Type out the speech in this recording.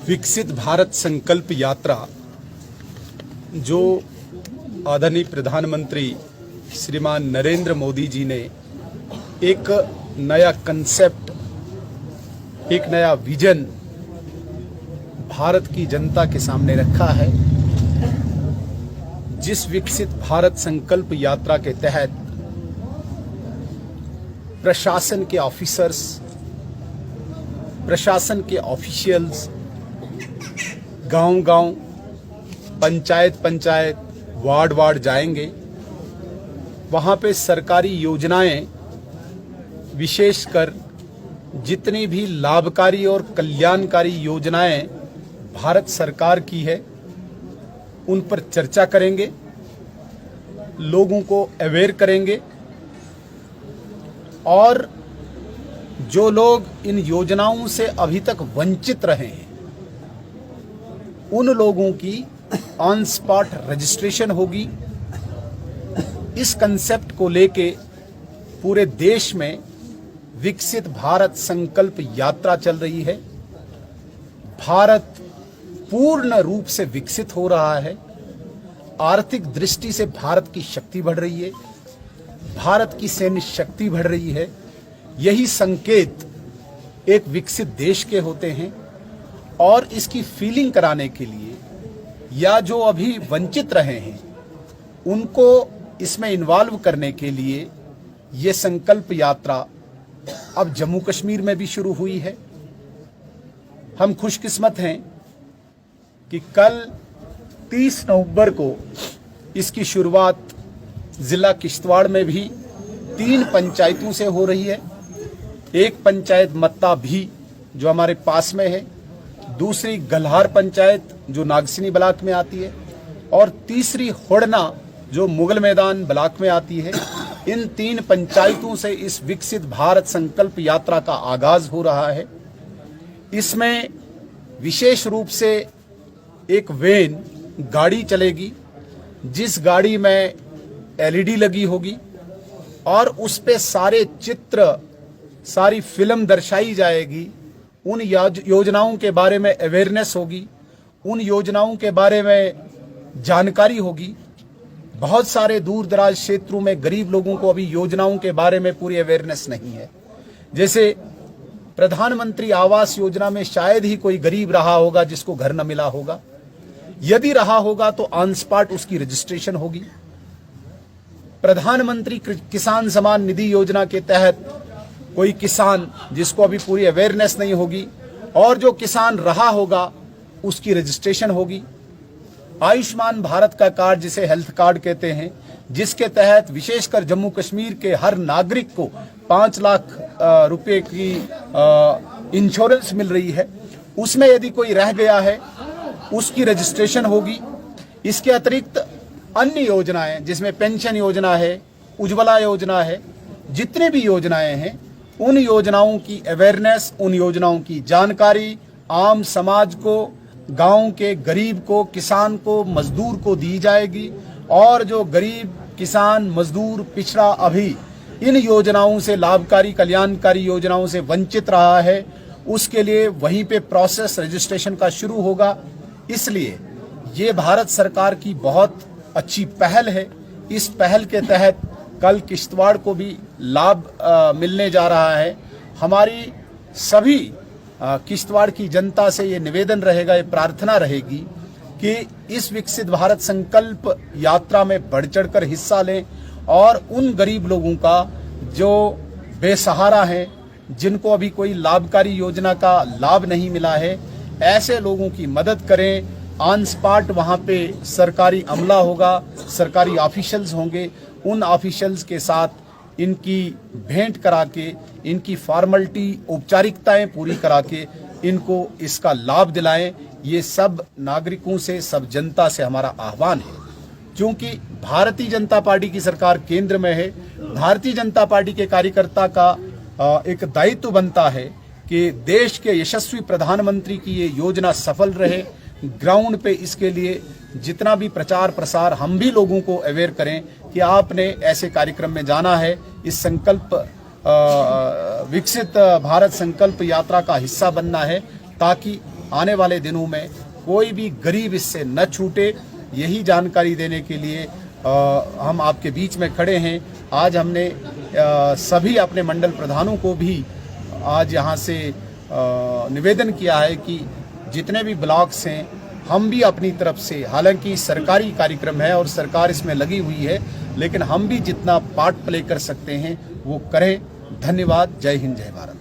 विकसित भारत संकल्प यात्रा जो आदरणीय प्रधानमंत्री श्रीमान नरेंद्र मोदी जी ने एक नया कंसेप्ट, एक नया विजन भारत की जनता के सामने रखा है। जिस विकसित भारत संकल्प यात्रा के तहत प्रशासन के ऑफिसर्स, प्रशासन के ऑफिशियल्स गांव-गांव, पंचायत, वार्ड जाएंगे। वहां पे सरकारी योजनाएं, विशेषकर जितनी भी लाभकारी और कल्याणकारी योजनाएं भारत सरकार की है, उन पर चर्चा करेंगे, लोगों को अवेयर करेंगे और जो लोग इन योजनाओं से अभी तक वंचित रहे हैं, उन लोगों की ऑन स्पॉट रजिस्ट्रेशन होगी। इस कंसेप्ट को लेके पूरे देश में विकसित भारत संकल्प यात्रा चल रही है। भारत पूर्ण रूप से विकसित हो रहा है। आर्थिक दृष्टि से भारत की शक्ति बढ़ रही है, भारत की सैन्य शक्ति बढ़ रही है। यही संकेत एक विकसित देश के होते हैं और इसकी फीलिंग कराने के लिए या जो अभी वंचित रहे हैं उनको इसमें इन्वॉल्व करने के लिए ये संकल्प यात्रा अब जम्मू कश्मीर में भी शुरू हुई है। हम खुशकिस्मत हैं कि कल 30 नवंबर को इसकी शुरुआत जिला किश्तवाड़ में भी 3 पंचायतों से हो रही है। एक पंचायत मत्ता भी जो हमारे पास में है, दूसरी गल्हार पंचायत जो नागसिनी ब्लॉक में आती है और तीसरी होड़ना जो मुगल मैदान ब्लॉक में आती है। इन 3 पंचायतों से इस विकसित भारत संकल्प यात्रा का आगाज हो रहा है। इसमें विशेष रूप से एक वैन गाड़ी चलेगी, जिस गाड़ी में एलईडी लगी होगी और उस पे सारे चित्र, सारी फिल्म दर्शाई जाएगी। उन योजनाओं के बारे में अवेयरनेस होगी, उन योजनाओं के बारे में जानकारी होगी। बहुत सारे दूर दराज क्षेत्रों में गरीब लोगों को अभी योजनाओं के बारे में पूरी अवेयरनेस नहीं है। जैसे प्रधानमंत्री आवास योजना में शायद ही कोई गरीब रहा होगा जिसको घर न मिला होगा। यदि रहा होगा तो ऑन स्पॉट उसकी रजिस्ट्रेशन होगी। प्रधानमंत्री किसान सम्मान निधि योजना के तहत कोई किसान जिसको अभी पूरी अवेयरनेस नहीं होगी और जो किसान रहा होगा उसकी रजिस्ट्रेशन होगी। आयुष्मान भारत का कार्ड, जिसे हेल्थ कार्ड कहते हैं, जिसके तहत विशेषकर जम्मू कश्मीर के हर नागरिक को 5 लाख रुपए की इंश्योरेंस मिल रही है, उसमें यदि कोई रह गया है उसकी रजिस्ट्रेशन होगी। इसके अतिरिक्त अन्य योजनाएं जिसमें पेंशन योजना है, उज्ज्वला योजना है, जितने भी योजनाएं हैं उन योजनाओं की अवेयरनेस, उन योजनाओं की जानकारी आम समाज को, गांव के गरीब को, किसान को, मजदूर को दी जाएगी। और जो गरीब, किसान, मजदूर, पिछड़ा अभी इन योजनाओं से, लाभकारी कल्याणकारी योजनाओं से वंचित रहा है, उसके लिए वहीं पे प्रोसेस रजिस्ट्रेशन का शुरू होगा। इसलिए ये भारत सरकार की बहुत अच्छी पहल है। इस पहल के तहत कल किश्तवाड़ को भी लाभ मिलने जा रहा है। हमारी सभी किश्तवाड़ की जनता से ये निवेदन रहेगा, ये प्रार्थना रहेगी कि इस विकसित भारत संकल्प यात्रा में बढ़ चढ़कर हिस्सा लें और उन गरीब लोगों का जो बेसहारा हैं, जिनको अभी कोई लाभकारी योजना का लाभ नहीं मिला है, ऐसे लोगों की मदद करें। ऑन स्पॉट वहाँ पे सरकारी अमला होगा, सरकारी ऑफिशियल्स होंगे, उन ऑफिशियल्स के साथ इनकी भेंट करा के, इनकी फॉर्मेलिटी, औपचारिकताएं पूरी करा के इनको इसका लाभ दिलाएं। ये सब नागरिकों से, सब जनता से हमारा आह्वान है। क्योंकि भारतीय जनता पार्टी की सरकार केंद्र में है, भारतीय जनता पार्टी के कार्यकर्ता का एक दायित्व बनता है कि देश के यशस्वी प्रधानमंत्री की ये योजना सफल रहे। ग्राउंड पे इसके लिए जितना भी प्रचार प्रसार, हम भी लोगों को अवेयर करें कि आपने ऐसे कार्यक्रम में जाना है, इस संकल्प विकसित भारत संकल्प यात्रा का हिस्सा बनना है, ताकि आने वाले दिनों में कोई भी गरीब इससे न छूटे, यही जानकारी देने के लिए हम आपके बीच में खड़े हैं। आज हमने सभी अपने मंडल प्रधानों को भी आज यहाँ से निवेदन किया है कि जितने भी ब्लॉक्स हैं हम भी अपनी तरफ से, हालांकि सरकारी कार्यक्रम है और सरकार इसमें लगी हुई है, लेकिन हम भी जितना पार्ट प्ले कर सकते हैं वो करें। धन्यवाद। जय हिंद, जय भारत।